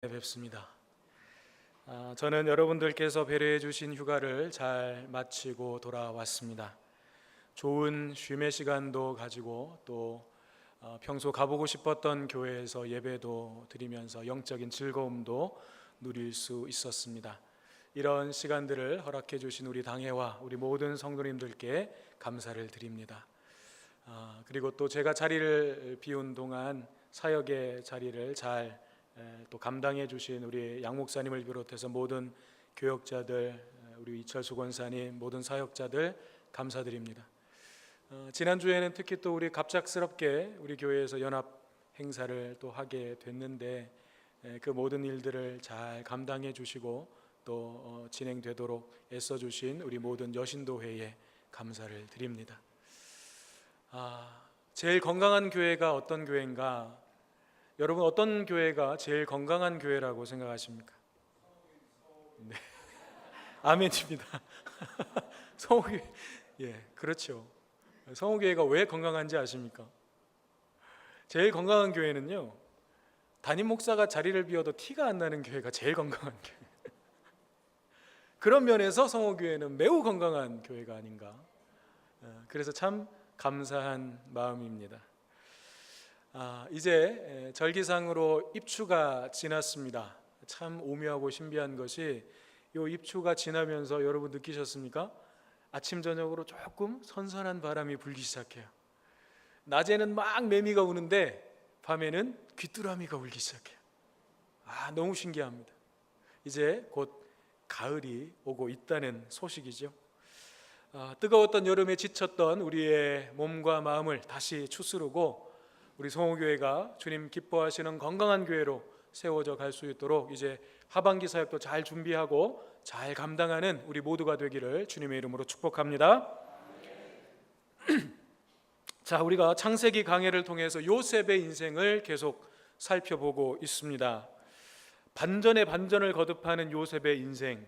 뵙습니다. 저는 여러분들께서 배려해 주신 휴가를 잘 마치고 돌아왔습니다. 좋은 쉼의 시간도 가지고 또 평소 가보고 싶었던 교회에서 예배도 드리면서 영적인 즐거움도 누릴 수 있었습니다. 이런 시간들을 허락해 주신 우리 당회와 우리 모든 성도님들께 감사를 드립니다. 그리고 또 제가 자리를 비운 동안 사역의 자리를 잘 또 감당해 주신 우리 양 목사님을 비롯해서 모든 교역자들, 우리 이철수 권사님, 모든 사역자들 감사드립니다. 지난주에는 특히 또 우리 갑작스럽게 우리 교회에서 연합 행사를 또 하게 됐는데 그 모든 일들을 잘 감당해 주시고 또 진행되도록 애써 주신 우리 모든 여신도회에 감사를 드립니다. 제일 건강한 교회가 어떤 교회인가? 여러분, 어떤 교회가 제일 건강한 교회라고 생각하십니까? 네. 아멘입니다. 성호교회, 그렇죠. 성호교회가 왜 건강한지 아십니까? 제일 건강한 교회는요, 담임 목사가 자리를 비워도 티가 안 나는 교회가 제일 건강한 교회. 그런 면에서 성호교회는 매우 건강한 교회가 아닌가. 그래서 참 감사한 마음입니다. 이제 절기상으로 입추가 지났습니다. 참 오묘하고 신비한 것이 이 입추가 지나면서 여러분 느끼셨습니까? 아침 저녁으로 조금 선선한 바람이 불기 시작해요. 낮에는 막 매미가 우는데 밤에는 귀뚜라미가 울기 시작해요. 너무 신기합니다. 이제 곧 가을이 오고 있다는 소식이죠. 뜨거웠던 여름에 지쳤던 우리의 몸과 마음을 다시 추스르고 우리 성호교회가 주님 기뻐하시는 건강한 교회로 세워져 갈 수 있도록 이제 하반기 사역도 잘 준비하고 잘 감당하는 우리 모두가 되기를 주님의 이름으로 축복합니다. 자, 우리가 창세기 강해를 통해서 요셉의 인생을 계속 살펴보고 있습니다. 반전에 반전을 거듭하는 요셉의 인생,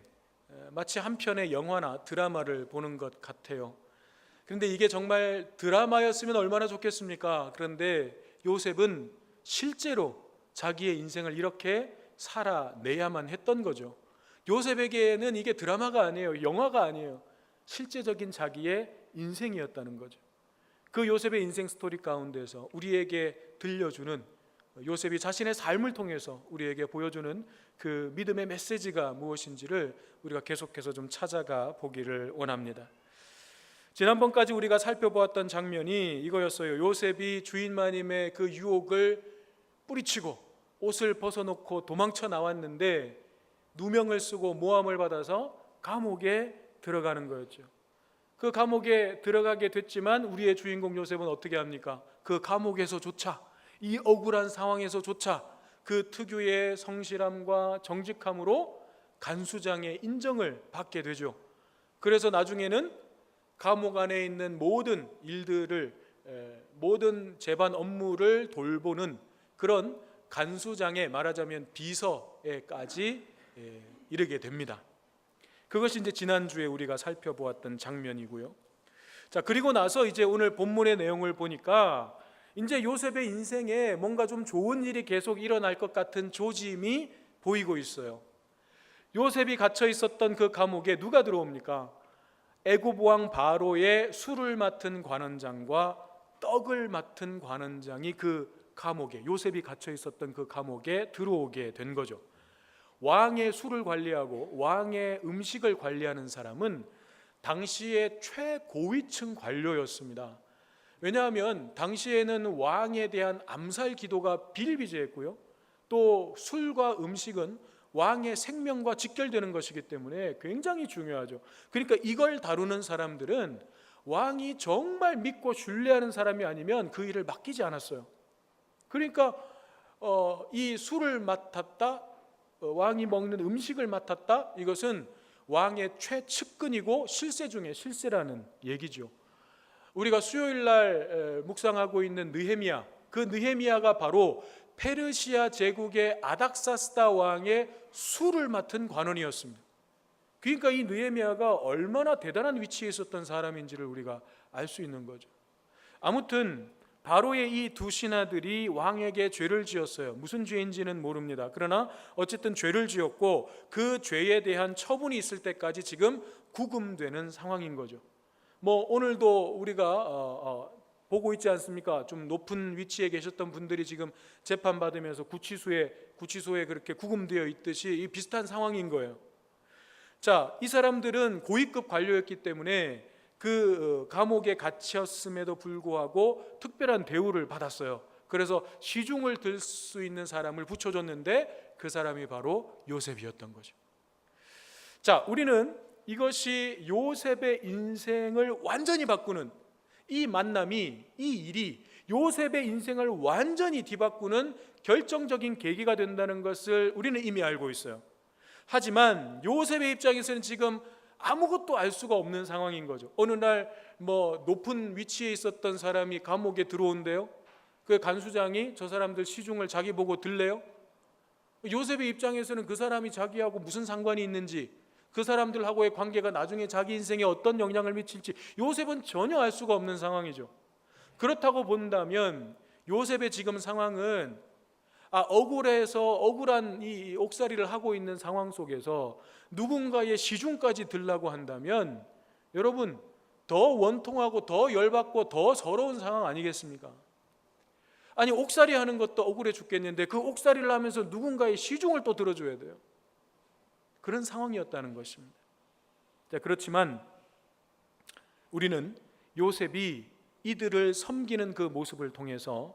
마치 한 편의 영화나 드라마를 보는 것 같아요. 그런데 이게 정말 드라마였으면 얼마나 좋겠습니까? 그런데 요셉은 실제로 자기의 인생을 이렇게 살아내야만 했던 거죠. 요셉에게는 이게 드라마가 아니에요. 영화가 아니에요. 실제적인 자기의 인생이었다는 거죠. 그 요셉의 인생 스토리 가운데서 우리에게 들려주는, 요셉이 자신의 삶을 통해서 우리에게 보여주는 그 믿음의 메시지가 무엇인지를 우리가 계속해서 좀 찾아가 보기를 원합니다. 지난번까지 우리가 살펴보았던 장면이 이거였어요. 요셉이 주인 마님의 그 유혹을 뿌리치고 옷을 벗어놓고 도망쳐 나왔는데 누명을 쓰고 모함을 받아서 감옥에 들어가는 거였죠. 그 감옥에 들어가게 됐지만 우리의 주인공 요셉은 어떻게 합니까? 그 감옥에서조차, 이 억울한 상황에서조차 그 특유의 성실함과 정직함으로 간수장의 인정을 받게 되죠. 그래서 나중에는 감옥 안에 있는 모든 일들을, 모든 재반 업무를 돌보는 그런 간수장의, 말하자면 비서에까지 이르게 됩니다. 그것이 이제 지난주에 우리가 살펴보았던 장면이고요. 자, 그리고 나서 이제 오늘 본문의 내용을 보니까 이제 요셉의 인생에 뭔가 좀 좋은 일이 계속 일어날 것 같은 조짐이 보이고 있어요. 요셉이 갇혀 있었던 그 감옥에 누가 들어옵니까? 애굽 왕 바로의 술을 맡은 관원장과 떡을 맡은 관원장이 그 감옥에, 요셉이 갇혀 있었던 그 감옥에 들어오게 된 거죠. 왕의 술을 관리하고 왕의 음식을 관리하는 사람은 당시의 최고위층 관료였습니다. 왜냐하면 당시에는 왕에 대한 암살 기도가 비일비재했고요, 또 술과 음식은 왕의 생명과 직결되는 것이기 때문에 굉장히 중요하죠. 그러니까 이걸 다루는 사람들은 왕이 정말 믿고 신뢰하는 사람이 아니면 그 일을 맡기지 않았어요. 그러니까 이 술을 맡았다, 왕이 먹는 음식을 맡았다, 이것은 왕의 최측근이고 실세 중에 실세라는 얘기죠. 우리가 수요일 날 묵상하고 있는 느헤미야, 그 느헤미야가 바로 페르시아 제국의 아닥사스다 왕의 술을 맡은 관원이었습니다. 그러니까 이 느헤미야가 얼마나 대단한 위치에 있었던 사람인지를 우리가 알 수 있는 거죠. 아무튼 바로의 이 두 신하들이 왕에게 죄를 지었어요. 무슨 죄인지는 모릅니다. 그러나 어쨌든 죄를 지었고 그 죄에 대한 처분이 있을 때까지 지금 구금되는 상황인 거죠. 뭐 오늘도 우리가 보고 있지 않습니까? 좀 높은 위치에 계셨던 분들이 지금 재판 받으면서 구치소에 그렇게 구금되어 있듯이 비슷한 상황인 거예요. 자, 이 사람들은 고위급 관료였기 때문에 그 감옥에 갇혔음에도 불구하고 특별한 대우를 받았어요. 그래서 시중을 들 수 있는 사람을 붙여줬는데 그 사람이 바로 요셉이었던 거죠. 자, 우리는 이것이 요셉의 인생을 완전히 바꾸는 이 만남이, 이 일이 요셉의 인생을 완전히 뒤바꾸는 결정적인 계기가 된다는 것을 우리는 이미 알고 있어요. 하지만 요셉의 입장에서는 지금 아무것도 알 수가 없는 상황인 거죠. 어느 날 뭐 높은 위치에 있었던 사람이 감옥에 들어온대요. 그 간수장이 저 사람들 시중을 자기 보고 들래요? 요셉의 입장에서는 그 사람이 자기하고 무슨 상관이 있는지, 그 사람들하고의 관계가 나중에 자기 인생에 어떤 영향을 미칠지 요셉은 전혀 알 수가 없는 상황이죠. 그렇다고 본다면 요셉의 지금 상황은 억울해서 억울한 이 옥살이를 하고 있는 상황 속에서 누군가의 시중까지 들라고 한다면 여러분 더 원통하고 더 열받고 더 서러운 상황 아니겠습니까? 아니 옥살이 하는 것도 억울해 죽겠는데 그 옥살이를 하면서 누군가의 시중을 또 들어줘야 돼요. 그런 상황이었다는 것입니다. 자, 그렇지만 우리는 요셉이 이들을 섬기는 그 모습을 통해서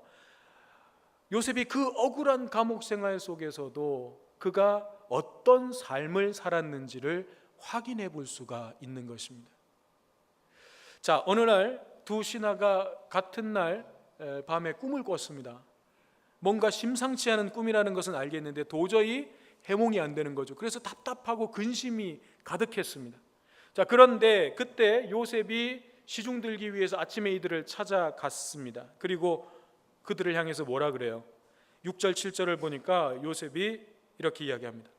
요셉이 그 억울한 감옥 생활 속에서도 그가 어떤 삶을 살았는지를 확인해 볼 수가 있는 것입니다. 자, 어느 날 두 신하가 같은 날 밤에 꿈을 꿨습니다. 뭔가 심상치 않은 꿈이라는 것은 알겠는데 도저히 해몽이 안 되는 거죠. 그래서 답답하고 근심이 가득했습니다. 자, 그런데 그때 요셉이 시중 들기 위해서 아침에 이들을 찾아갔습니다. 그리고 그들을 향해서 뭐라 그래요? 6절 7절을 보니까 요셉이 이렇게 이야기합니다.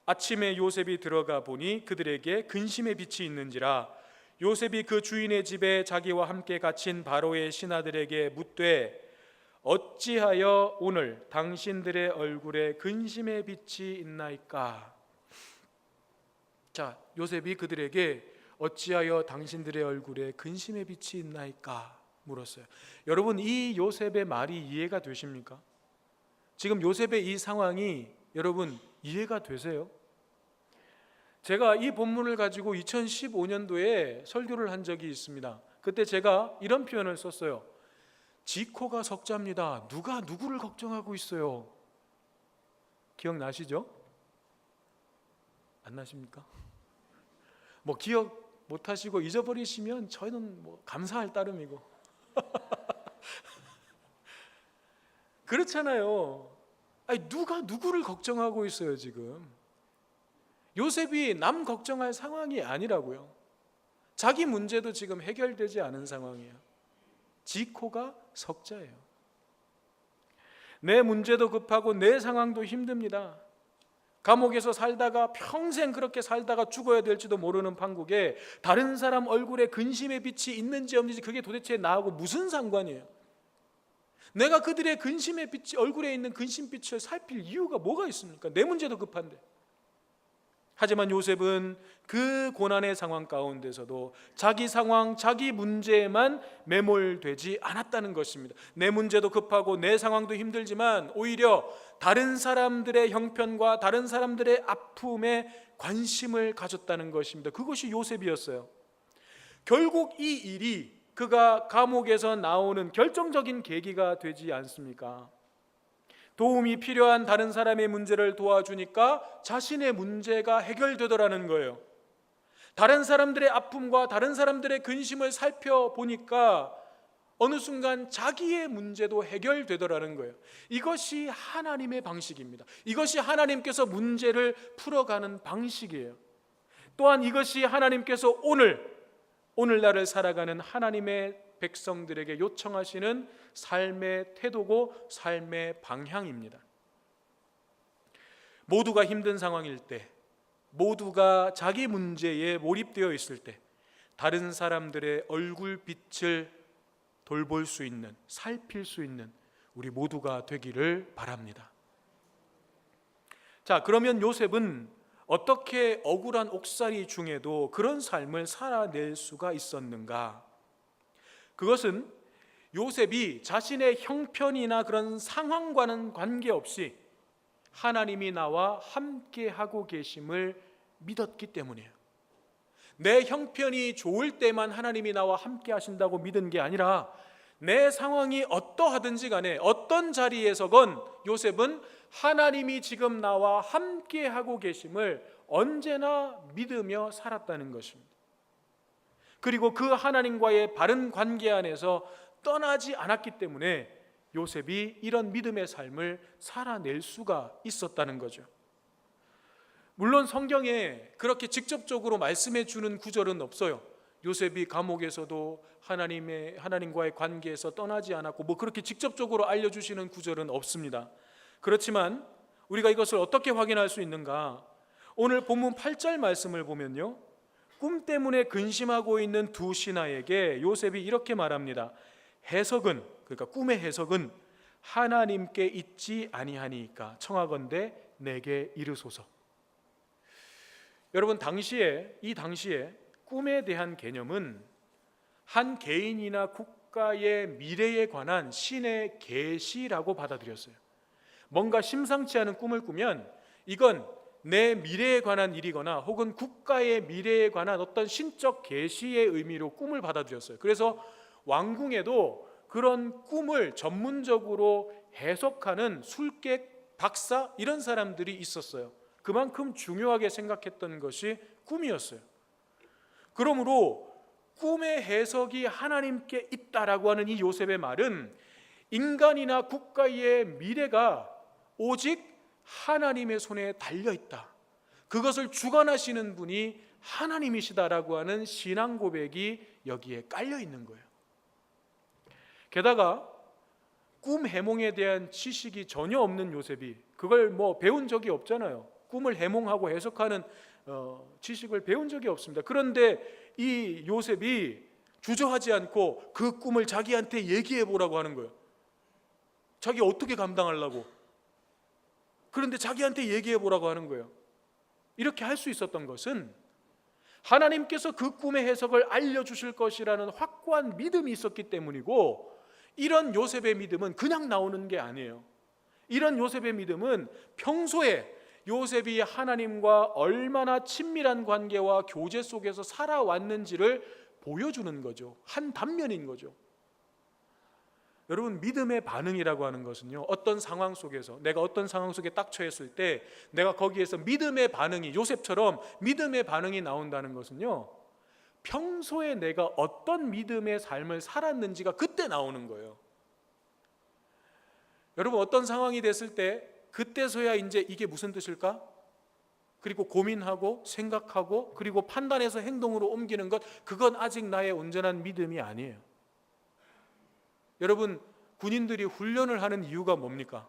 아침에 요셉이 들어가 보니 그들에게 근심의 빛이 있는지라 요셉이 그 주인의 집에 자기와 함께 갇힌 바로의 신하들에게 묻되 어찌하여 오늘 당신들의 얼굴에 근심의 빛이 있나이까? 자, 요셉이 그들에게 어찌하여 당신들의 얼굴에 근심의 빛이 있나이까? 물었어요. 여러분 이 요셉의 말이 이해가 되십니까? 지금 요셉의 이 상황이 여러분 이해가 되세요? 제가 이 본문을 가지고 2015년도에 설교를 한 적이 있습니다. 그때 제가 이런 표현을 썼어요. 지코가 석자입니다. 누가 누구를 걱정하고 있어요? 기억나시죠? 안 나십니까? 뭐 기억 못하시고 잊어버리시면 저희는 뭐 감사할 따름이고 그렇잖아요. 아니, 누가 누구를 걱정하고 있어요 지금? 요셉이 남 걱정할 상황이 아니라고요. 자기 문제도 지금 해결되지 않은 상황이에요. 지코가 석자예요. 내 문제도 급하고 내 상황도 힘듭니다. 감옥에서 살다가 평생 그렇게 살다가 죽어야 될지도 모르는 판국에 다른 사람 얼굴에 근심의 빛이 있는지 없는지 그게 도대체 나하고 무슨 상관이에요? 내가 그들의 근심의 빛이 얼굴에 있는 근심빛을 살필 이유가 뭐가 있습니까? 내 문제도 급한데. 하지만 요셉은 그 고난의 상황 가운데서도 자기 상황, 자기 문제에만 매몰되지 않았다는 것입니다. 내 문제도 급하고 내 상황도 힘들지만 오히려 다른 사람들의 형편과 다른 사람들의 아픔에 관심을 가졌다는 것입니다. 그것이 요셉이었어요. 결국 이 일이 그가 감옥에서 나오는 결정적인 계기가 되지 않습니까? 도움이 필요한 다른 사람의 문제를 도와주니까 자신의 문제가 해결되더라는 거예요. 다른 사람들의 아픔과 다른 사람들의 근심을 살펴보니까 어느 순간 자기의 문제도 해결되더라는 거예요. 이것이 하나님의 방식입니다. 이것이 하나님께서 문제를 풀어가는 방식이에요. 또한 이것이 하나님께서 오늘날을 살아가는 하나님의 백성들에게 요청하시는 삶의 태도고 삶의 방향입니다. 모두가 힘든 상황일 때, 모두가 자기 문제에 몰입되어 있을 때 다른 사람들의 얼굴빛을 돌볼 수 있는, 살필 수 있는 우리 모두가 되기를 바랍니다. 자, 그러면 요셉은 어떻게 억울한 옥살이 중에도 그런 삶을 살아낼 수가 있었는가? 그것은 요셉이 자신의 형편이나 그런 상황과는 관계없이 하나님이 나와 함께하고 계심을 믿었기 때문이에요. 내 형편이 좋을 때만 하나님이 나와 함께 하신다고 믿은 게 아니라 내 상황이 어떠하든지 간에 어떤 자리에서건 요셉은 하나님이 지금 나와 함께하고 계심을 언제나 믿으며 살았다는 것입니다. 그리고 그 하나님과의 바른 관계 안에서 떠나지 않았기 때문에 요셉이 이런 믿음의 삶을 살아낼 수가 있었다는 거죠. 물론 성경에 그렇게 직접적으로 말씀해 주는 구절은 없어요. 요셉이 감옥에서도 하나님과의 관계에서 떠나지 않았고 그렇게 직접적으로 알려주시는 구절은 없습니다. 그렇지만 우리가 이것을 어떻게 확인할 수 있는가? 오늘 본문 8절 말씀을 보면요, 꿈 때문에 근심하고 있는 두 신하에게 요셉이 이렇게 말합니다. 해석은, 그러니까 꿈의 해석은 하나님께 있지 아니하니까 청하건대 내게 이르소서. 여러분, 이 당시에 꿈에 대한 개념은 한 개인이나 국가의 미래에 관한 신의 계시라고 받아들였어요. 뭔가 심상치 않은 꿈을 꾸면 이건 내 미래에 관한 일이거나 혹은 국가의 미래에 관한 어떤 신적 계시의 의미로 꿈을 받아들였어요. 그래서 왕궁에도 그런 꿈을 전문적으로 해석하는 술객, 박사 이런 사람들이 있었어요. 그만큼 중요하게 생각했던 것이 꿈이었어요. 그러므로 꿈의 해석이 하나님께 있다라고 하는 이 요셉의 말은 인간이나 국가의 미래가 오직 하나님의 손에 달려있다, 그것을 주관하시는 분이 하나님이시다라고 하는 신앙 고백이 여기에 깔려있는 거예요. 게다가 꿈 해몽에 대한 지식이 전혀 없는 요셉이, 그걸 배운 적이 없잖아요. 꿈을 해몽하고 해석하는 지식을 배운 적이 없습니다. 그런데 이 요셉이 주저하지 않고 그 꿈을 자기한테 얘기해 보라고 하는 거예요. 자기 어떻게 감당하려고? 그런데 자기한테 얘기해 보라고 하는 거예요. 이렇게 할 수 있었던 것은 하나님께서 그 꿈의 해석을 알려주실 것이라는 확고한 믿음이 있었기 때문이고, 이런 요셉의 믿음은 그냥 나오는 게 아니에요. 이런 요셉의 믿음은 평소에 요셉이 하나님과 얼마나 친밀한 관계와 교제 속에서 살아왔는지를 보여주는 거죠. 한 단면인 거죠. 여러분, 믿음의 반응이라고 하는 것은요, 어떤 상황 속에서 내가 어떤 상황 속에 딱 처했을 때 내가 거기에서 믿음의 반응이, 요셉처럼 믿음의 반응이 나온다는 것은요, 평소에 내가 어떤 믿음의 삶을 살았는지가 그때 나오는 거예요. 여러분, 어떤 상황이 됐을 때 그때서야 이제 이게 무슨 뜻일까? 그리고 고민하고 생각하고 그리고 판단해서 행동으로 옮기는 것, 그건 아직 나의 온전한 믿음이 아니에요. 여러분, 군인들이 훈련을 하는 이유가 뭡니까?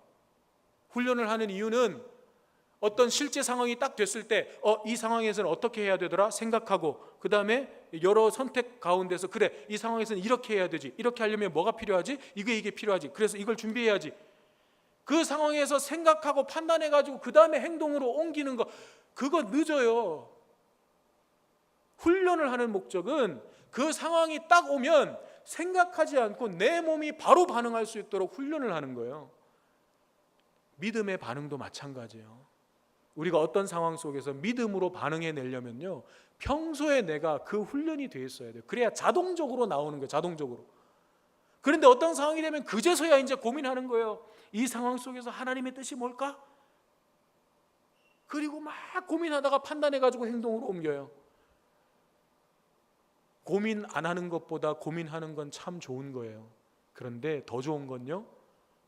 훈련을 하는 이유는 어떤 실제 상황이 딱 됐을 때 이 상황에서는 어떻게 해야 되더라 생각하고, 그 다음에 여러 선택 가운데서 그래, 이 상황에서는 이렇게 해야 되지, 이렇게 하려면 뭐가 필요하지? 이게 필요하지, 그래서 이걸 준비해야지. 그 상황에서 생각하고 판단해가지고 그 다음에 행동으로 옮기는 거, 그거 늦어요. 훈련을 하는 목적은 그 상황이 딱 오면 생각하지 않고 내 몸이 바로 반응할 수 있도록 훈련을 하는 거예요. 믿음의 반응도 마찬가지예요. 우리가 어떤 상황 속에서 믿음으로 반응해내려면요, 평소에 내가 그 훈련이 돼 있어야 돼요. 그래야 자동적으로 나오는 거예요. 자동적으로. 그런데 어떤 상황이 되면 그제서야 이제 고민하는 거예요. 이 상황 속에서 하나님의 뜻이 뭘까? 그리고 막 고민하다가 판단해가지고 행동으로 옮겨요. 고민 안 하는 것보다 고민하는 건 참 좋은 거예요. 그런데 더 좋은 건요,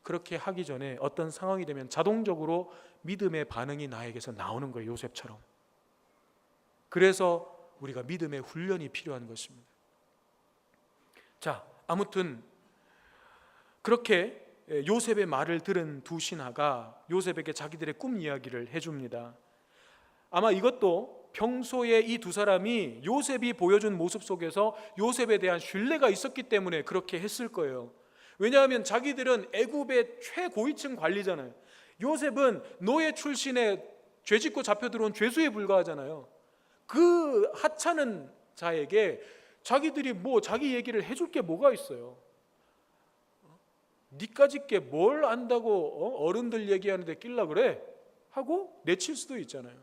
그렇게 하기 전에 어떤 상황이 되면 자동적으로 믿음의 반응이 나에게서 나오는 거예요. 요셉처럼. 그래서 우리가 믿음의 훈련이 필요한 것입니다. 자, 아무튼 그렇게 요셉의 말을 들은 두 신하가 요셉에게 자기들의 꿈 이야기를 해줍니다. 아마 이것도 평소에 이 두 사람이 요셉이 보여준 모습 속에서 요셉에 대한 신뢰가 있었기 때문에 그렇게 했을 거예요. 왜냐하면 자기들은 애굽의 최고위층 관리잖아요. 요셉은 노예 출신의 죄짓고 잡혀 들어온 죄수에 불과하잖아요. 그 하찮은 자에게 자기들이 자기 얘기를 해줄 게 뭐가 있어요? 니까짓 게 뭘 안다고 어른들 얘기하는데 낄라 그래? 하고 내칠 수도 있잖아요.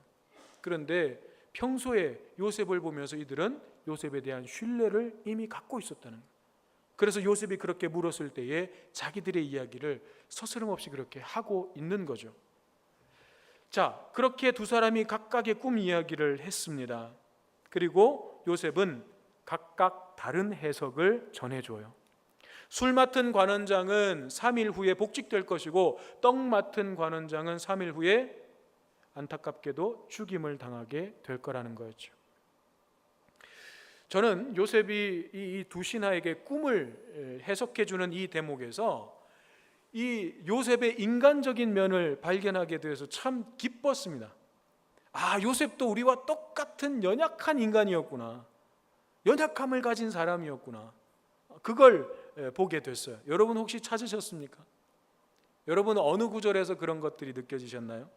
그런데 평소에 요셉을 보면서 이들은 요셉에 대한 신뢰를 이미 갖고 있었다는 거예요. 그래서 요셉이 그렇게 물었을 때에 자기들의 이야기를 서스럼없이 그렇게 하고 있는 거죠. 자, 그렇게 두 사람이 각각의 꿈 이야기를 했습니다. 그리고 요셉은 각각 다른 해석을 전해줘요. 술 맡은 관원장은 3일 후에 복직될 것이고 떡 맡은 관원장은 3일 후에 안타깝게도 죽임을 당하게 될 거라는 거였죠. 저는 요셉이 이 두 신하에게 꿈을 해석해 주는 이 대목에서 이 요셉의 인간적인 면을 발견하게 되어서 참 기뻤습니다. 아, 요셉도 우리와 똑같은 연약한 인간이었구나. 연약함을 가진 사람이었구나. 그걸 보게 됐어요. 여러분 혹시 찾으셨습니까? 여러분 어느 구절에서 그런 것들이 느껴지셨나요?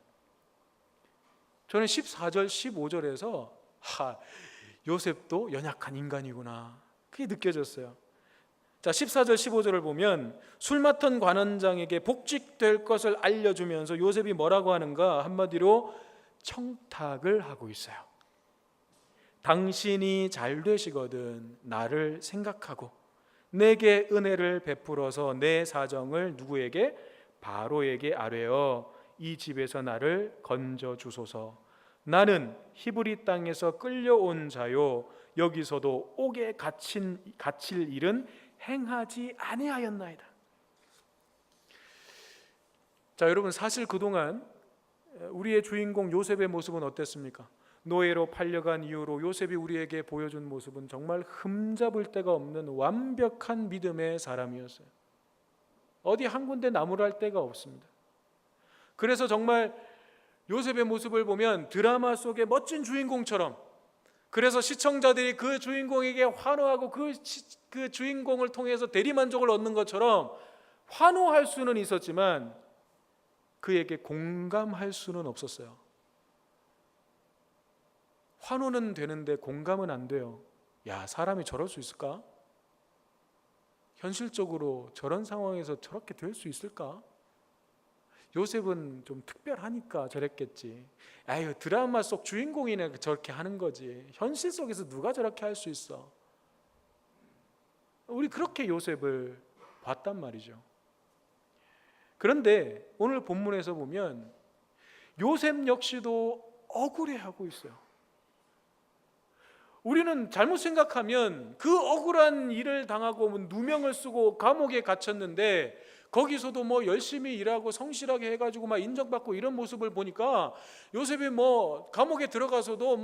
저는 14절, 15절에서 요셉도 연약한 인간이구나. 그게 느껴졌어요. 자, 14절, 15절을 보면 술 맡은 관원장에게 복직될 것을 알려주면서 요셉이 뭐라고 하는가? 한마디로 청탁을 하고 있어요. 당신이 잘 되시거든 나를 생각하고 내게 은혜를 베풀어서 내 사정을 누구에게? 바로에게 아뢰어 이 집에서 나를 건져 주소서. 나는 히브리 땅에서 끌려온 자요 여기서도 옥에 갇힐 일은 행하지 아니하였나이다. 자, 여러분 사실 그동안 우리의 주인공 요셉의 모습은 어땠습니까? 노예로 팔려간 이후로 요셉이 우리에게 보여준 모습은 정말 흠잡을 데가 없는 완벽한 믿음의 사람이었어요. 어디 한 군데 나무랄 데가 없습니다. 그래서 정말 요셉의 모습을 보면 드라마 속의 멋진 주인공처럼, 그래서 시청자들이 그 주인공에게 환호하고 그 주인공을 통해서 대리만족을 얻는 것처럼 환호할 수는 있었지만 그에게 공감할 수는 없었어요. 환호는 되는데 공감은 안 돼요. 야, 사람이 저럴 수 있을까? 현실적으로 저런 상황에서 저렇게 될 수 있을까? 요셉은 좀 특별하니까 저랬겠지. 아유, 드라마 속 주인공이네 저렇게 하는 거지. 현실 속에서 누가 저렇게 할 수 있어? 우리 그렇게 요셉을 봤단 말이죠. 그런데 오늘 본문에서 보면 요셉 역시도 억울해하고 있어요. 우리는 잘못 생각하면 그 억울한 일을 당하고 누명을 쓰고 감옥에 갇혔는데 거기서도 열심히 일하고 성실하게 해가지고 막 인정받고 이런 모습을 보니까 요셉이 감옥에 들어가서도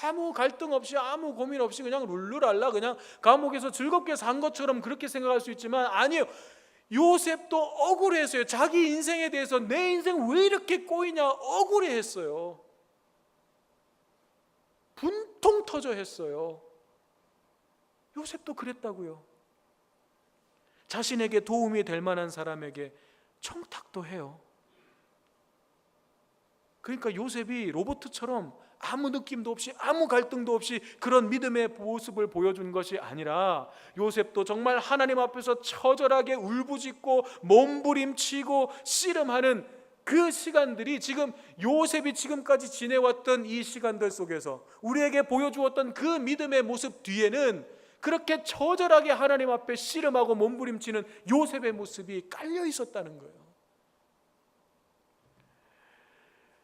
아무 갈등 없이 아무 고민 없이 그냥 룰루랄라 그냥 감옥에서 즐겁게 산 것처럼 그렇게 생각할 수 있지만 아니에요. 요셉도 억울했어요. 자기 인생에 대해서 내 인생 왜 이렇게 꼬이냐 억울해했어요. 분통 터져 했어요. 요셉도 그랬다고요. 자신에게 도움이 될 만한 사람에게 청탁도 해요. 그러니까 요셉이 로봇처럼 아무 느낌도 없이 아무 갈등도 없이 그런 믿음의 모습을 보여준 것이 아니라 요셉도 정말 하나님 앞에서 처절하게 울부짖고 몸부림치고 씨름하는 그 시간들이 지금 요셉이 지금까지 지내왔던 이 시간들 속에서 우리에게 보여주었던 그 믿음의 모습 뒤에는 그렇게 처절하게 하나님 앞에 씨름하고 몸부림치는 요셉의 모습이 깔려 있었다는 거예요.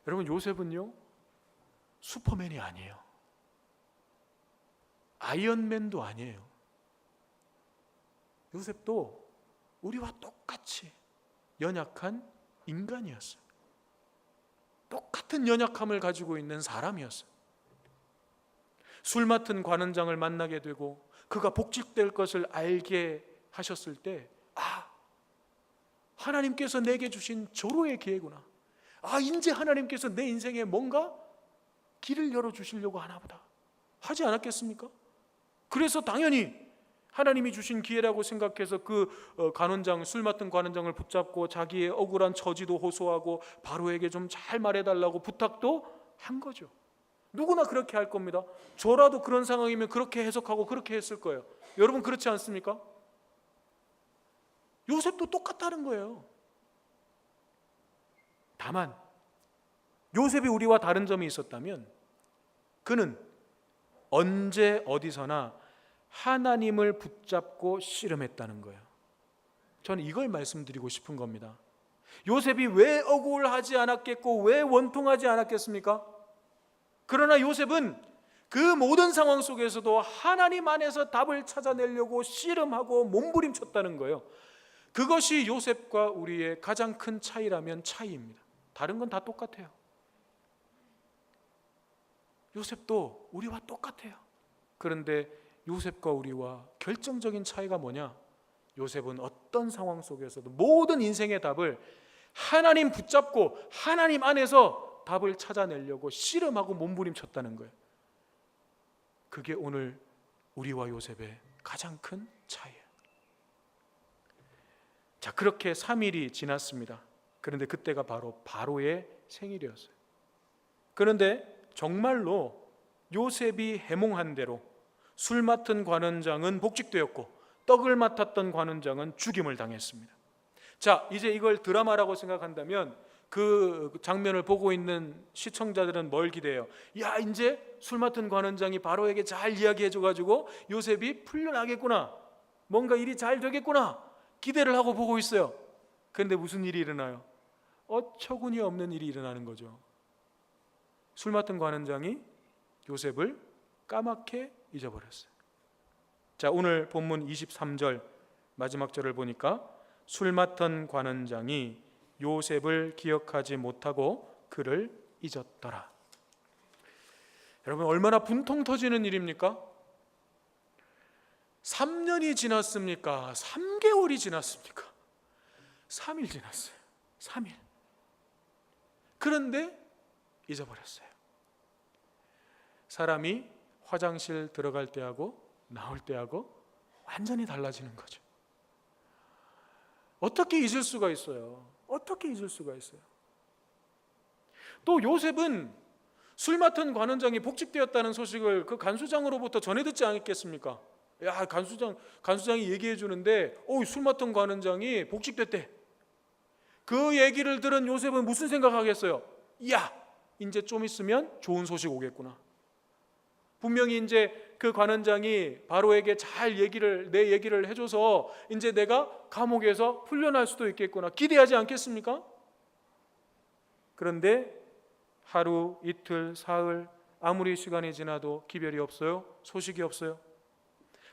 여러분, 요셉은요 슈퍼맨이 아니에요. 아이언맨도 아니에요. 요셉도 우리와 똑같이 연약한 인간이었어요. 똑같은 연약함을 가지고 있는 사람이었어요. 술 맡은 관원장을 만나게 되고 그가 복직될 것을 알게 하셨을 때 하나님께서 내게 주신 절호의 기회구나. 이제 하나님께서 내 인생에 뭔가 길을 열어주시려고 하나 보다 하지 않았겠습니까? 그래서 당연히 하나님이 주신 기회라고 생각해서 그 관원장, 술 맡은 관원장을 붙잡고 자기의 억울한 처지도 호소하고 바로에게 좀 잘 말해달라고 부탁도 한 거죠. 누구나 그렇게 할 겁니다. 저라도 그런 상황이면 그렇게 해석하고 그렇게 했을 거예요. 여러분 그렇지 않습니까? 요셉도 똑같다는 거예요. 다만 요셉이 우리와 다른 점이 있었다면 그는 언제 어디서나 하나님을 붙잡고 씨름했다는 거예요. 저는 이걸 말씀드리고 싶은 겁니다. 요셉이 왜 억울하지 않았겠고 왜 원통하지 않았겠습니까? 그러나 요셉은 그 모든 상황 속에서도 하나님 안에서 답을 찾아내려고 씨름하고 몸부림쳤다는 거예요. 그것이 요셉과 우리의 가장 큰 차이라면 차이입니다. 다른 건 다 똑같아요. 요셉도 우리와 똑같아요. 그런데 요셉과 우리와 결정적인 차이가 뭐냐? 요셉은 어떤 상황 속에서도 모든 인생의 답을 하나님 붙잡고 하나님 안에서 답을 찾아내려고 씨름하고 몸부림쳤다는 거예요. 그게 오늘 우리와 요셉의 가장 큰 차이예요. 자, 그렇게 3일이 지났습니다. 그런데 그때가 바로 바로의 생일이었어요. 그런데 정말로 요셉이 해몽한 대로 술 맡은 관원장은 복직되었고 떡을 맡았던 관원장은 죽임을 당했습니다. 자, 이제 이걸 드라마라고 생각한다면 그 장면을 보고 있는 시청자들은 뭘 기대해요? 야, 이제 술 맡은 관원장이 바로에게 잘 이야기해줘가지고 요셉이 풀려나겠구나, 뭔가 일이 잘 되겠구나 기대를 하고 보고 있어요. 그런데 무슨 일이 일어나요? 어처구니 없는 일이 일어나는 거죠. 술 맡은 관원장이 요셉을 까맣게 잊어버렸어요. 자, 오늘 본문 23절 마지막 절을 보니까 술 맡은 관원장이 요셉을 기억하지 못하고 그를 잊었더라. 여러분, 얼마나 분통 터지는 일입니까? 3년이 지났습니까? 3개월이 지났습니까? 3일 지났어요. 3일. 그런데 잊어버렸어요. 사람이 화장실 들어갈 때하고 나올 때하고 완전히 달라지는 거죠. 어떻게 잊을 수가 있어요? 어떻게 잊을 수가 있어요? 또 요셉은 술 맡은 관원장이 복직되었다는 소식을 그 간수장으로부터 전해 듣지 않았겠습니까? 야, 간수장이 얘기해 주는데 술 맡은 관원장이 복직됐대. 그 얘기를 들은 요셉은 무슨 생각하겠어요? 야, 이제 좀 있으면 좋은 소식 오겠구나. 분명히 이제 그 관원장이 바로에게 내 얘기를 해줘서 이제 내가 감옥에서 풀려날 수도 있겠구나 기대하지 않겠습니까? 그런데 하루, 이틀, 사흘 아무리 시간이 지나도 기별이 없어요. 소식이 없어요.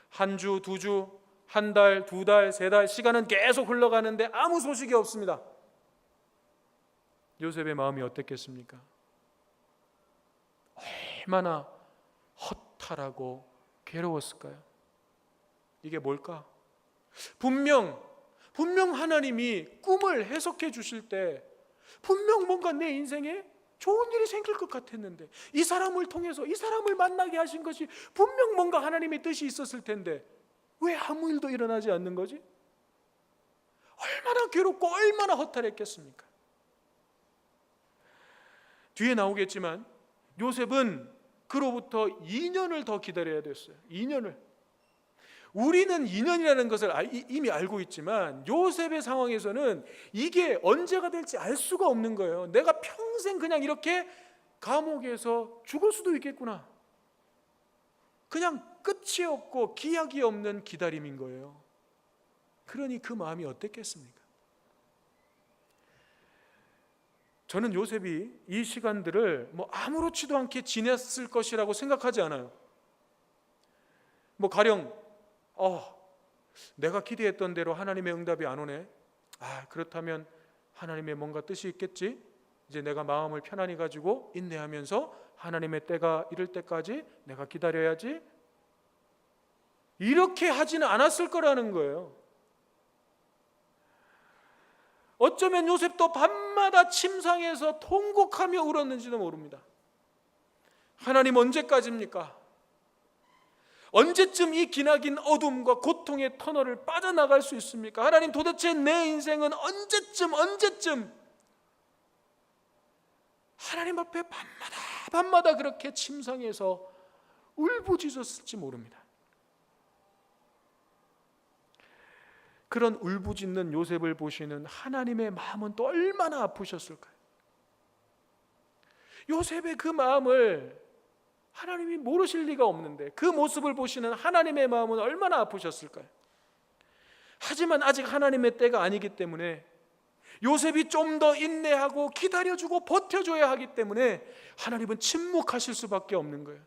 한 주, 두 주, 한 달, 두 달, 세 달 시간은 계속 흘러가는데 아무 소식이 없습니다. 요셉의 마음이 어땠겠습니까? 얼마나 허탈하고 괴로웠을까요? 이게 뭘까? 분명 하나님이 꿈을 해석해 주실 때 분명 뭔가 내 인생에 좋은 일이 생길 것 같았는데, 이 사람을 통해서 이 사람을 만나게 하신 것이 분명 뭔가 하나님의 뜻이 있었을 텐데 왜 아무 일도 일어나지 않는 거지? 얼마나 괴롭고 얼마나 허탈했겠습니까? 뒤에 나오겠지만 요셉은 그로부터 2년을 더 기다려야 됐어요. 2년을. 우리는 2년이라는 것을 이미 알고 있지만 요셉의 상황에서는 이게 언제가 될지 알 수가 없는 거예요. 내가 평생 그냥 이렇게 감옥에서 죽을 수도 있겠구나. 그냥 끝이 없고 기약이 없는 기다림인 거예요. 그러니 그 마음이 어땠겠습니까? 저는 요셉이 이 시간들을 아무렇지도 않게 지냈을 것이라고 생각하지 않아요. 가령 내가 기대했던 대로 하나님의 응답이 안 오네. 그렇다면 하나님의 뭔가 뜻이 있겠지. 이제 내가 마음을 편안히 가지고 인내하면서 하나님의 때가 이를 때까지 내가 기다려야지. 이렇게 하지는 않았을 거라는 거예요. 어쩌면 요셉도 밤마다 침상에서 통곡하며 울었는지도 모릅니다. 하나님 언제까지입니까? 언제쯤 이 기나긴 어둠과 고통의 터널을 빠져나갈 수 있습니까? 하나님, 도대체 내 인생은 언제쯤 하나님 앞에 밤마다 그렇게 침상에서 울부짖었을지 모릅니다. 그런 울부짖는 요셉을 보시는 하나님의 마음은 또 얼마나 아프셨을까요? 요셉의 그 마음을 하나님이 모르실 리가 없는데 그 모습을 보시는 하나님의 마음은 얼마나 아프셨을까요? 하지만 아직 하나님의 때가 아니기 때문에, 요셉이 좀 더 인내하고 기다려주고 버텨줘야 하기 때문에 하나님은 침묵하실 수밖에 없는 거예요.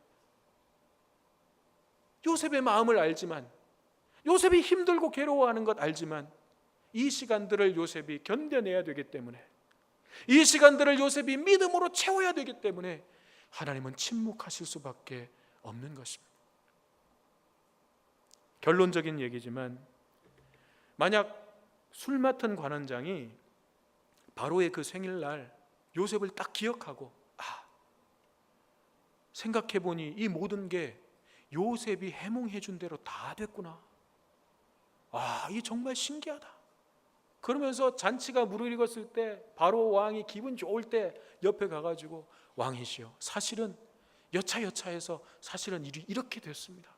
요셉의 마음을 알지만, 요셉이 힘들고 괴로워하는 것 알지만, 이 시간들을 요셉이 견뎌내야 되기 때문에, 이 시간들을 요셉이 믿음으로 채워야 되기 때문에 하나님은 침묵하실 수밖에 없는 것입니다. 결론적인 얘기지만, 만약 술 맡은 관원장이 바로의 그 생일날 요셉을 딱 기억하고, 생각해보니 이 모든 게 요셉이 해몽해 준 대로 다 됐구나, 이 정말 신기하다, 그러면서 잔치가 무르익었을 때 바로 왕이 기분 좋을 때 옆에 가가지고, 왕이시여, 사실은 여차여차해서 사실은 일이 이렇게 됐습니다.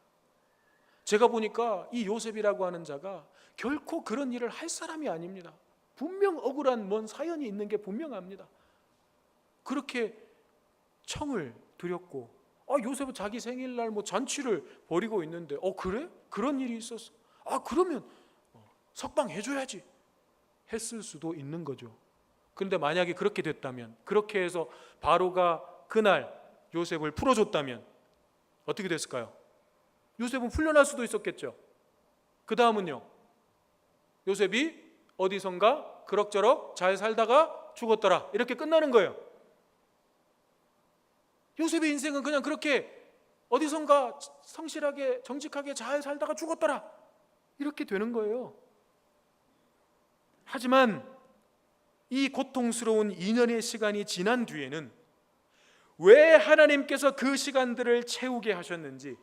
제가 보니까 이 요셉이라고 하는 자가 결코 그런 일을 할 사람이 아닙니다. 분명 억울한 뭔 사연이 있는 게 분명합니다. 그렇게 청을 드렸고, 요셉은 자기 생일날 잔치를 벌이고 있는데, 그래? 그런 일이 있었어? 그러면 석방해줘야지 했을 수도 있는 거죠. 그런데 만약에 그렇게 됐다면, 그렇게 해서 바로가 그날 요셉을 풀어줬다면 어떻게 됐을까요? 요셉은 풀려날 수도 있었겠죠. 그 다음은요, 요셉이 어디선가 그럭저럭 잘 살다가 죽었더라, 이렇게 끝나는 거예요. 요셉의 인생은 그냥 그렇게 어디선가 성실하게 정직하게 잘 살다가 죽었더라, 이렇게 되는 거예요. 하지만 이 고통스러운 2년의 시간이 지난 뒤에는 왜 하나님께서 그 시간들을 채우게 하셨는지,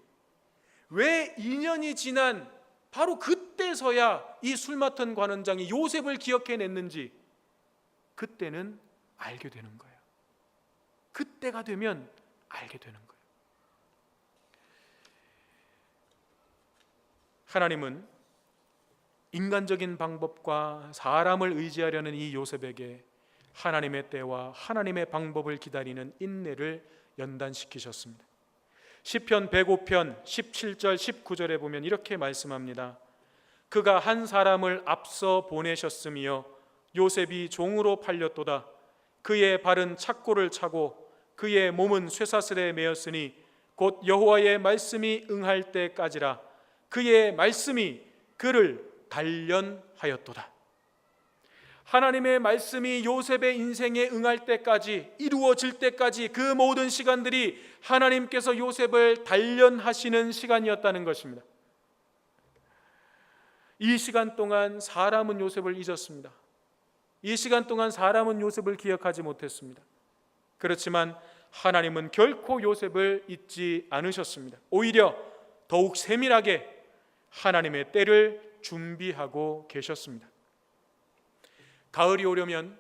왜 2년이 지난 바로 그때서야 이 술 맡은 관원장이 요셉을 기억해냈는지, 그때는 알게 되는 거예요. 그때가 되면 알게 되는 거예요. 하나님은 인간적인 방법과 사람을 의지하려는 이 요셉에게 하나님의 때와 하나님의 방법을 기다리는 인내를 연단시키셨습니다. 시편 105편 17절 19절에 보면 이렇게 말씀합니다. 그가 한 사람을 앞서 보내셨으며 요셉이 종으로 팔렸도다. 그의 발은 착고를 차고 그의 몸은 쇠사슬에 매였으니 곧 여호와의 말씀이 응할 때까지라. 그의 말씀이 그를 단련하였도다. 하나님의 말씀이 요셉의 인생에 응할 때까지, 이루어질 때까지 그 모든 시간들이 하나님께서 요셉을 단련하시는 시간이었다는 것입니다. 이 시간 동안 사람은 요셉을 잊었습니다. 이 시간 동안 사람은 요셉을 기억하지 못했습니다. 그렇지만 하나님은 결코 요셉을 잊지 않으셨습니다. 오히려 더욱 세밀하게 하나님의 때를 준비하고 계셨습니다. 가을이 오려면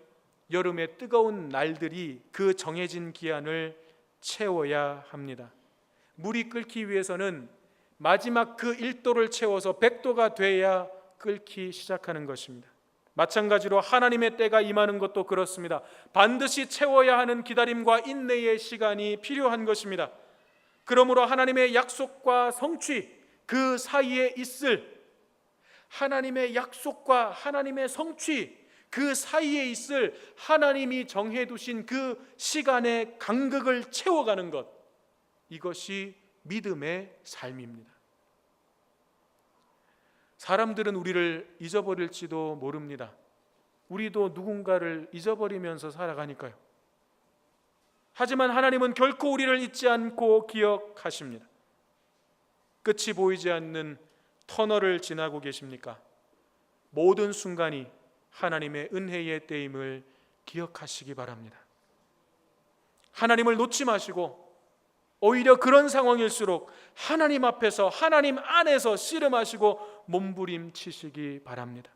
여름의 뜨거운 날들이 그 정해진 기한을 채워야 합니다. 물이 끓기 위해서는 마지막 그 1도를 채워서 100도가 돼야 끓기 시작하는 것입니다. 마찬가지로 하나님의 때가 임하는 것도 그렇습니다. 반드시 채워야 하는 기다림과 인내의 시간이 필요한 것입니다. 그러므로 하나님의 약속과 성취, 그 사이에 있을, 하나님의 약속과 하나님의 성취, 그 사이에 있을 하나님이 정해두신 그 시간의 간극을 채워가는 것, 이것이 믿음의 삶입니다. 사람들은 우리를 잊어버릴지도 모릅니다. 우리도 누군가를 잊어버리면서 살아가니까요. 하지만 하나님은 결코 우리를 잊지 않고 기억하십니다. 끝이 보이지 않는 터널을 지나고 계십니까? 모든 순간이 하나님의 은혜의 때임을 기억하시기 바랍니다. 하나님을 놓지 마시고 오히려 그런 상황일수록 하나님 앞에서, 하나님 안에서 씨름하시고 몸부림치시기 바랍니다.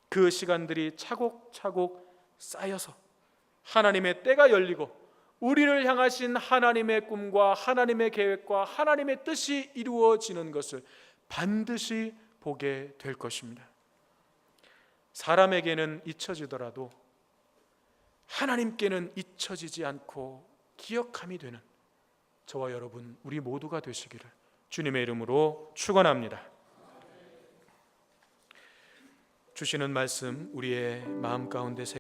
그 시간들이 차곡차곡 쌓여서 하나님의 때가 열리고 우리를 향하신 하나님의 꿈과 하나님의 계획과 하나님의 뜻이 이루어지는 것을 반드시 보게 될 것입니다. 사람에게는 잊혀지더라도 하나님께는 잊혀지지 않고 기억함이 되는 저와 여러분, 우리 모두가 되시기를 주님의 이름으로 축원합니다. 주시는 말씀 우리의 마음 가운데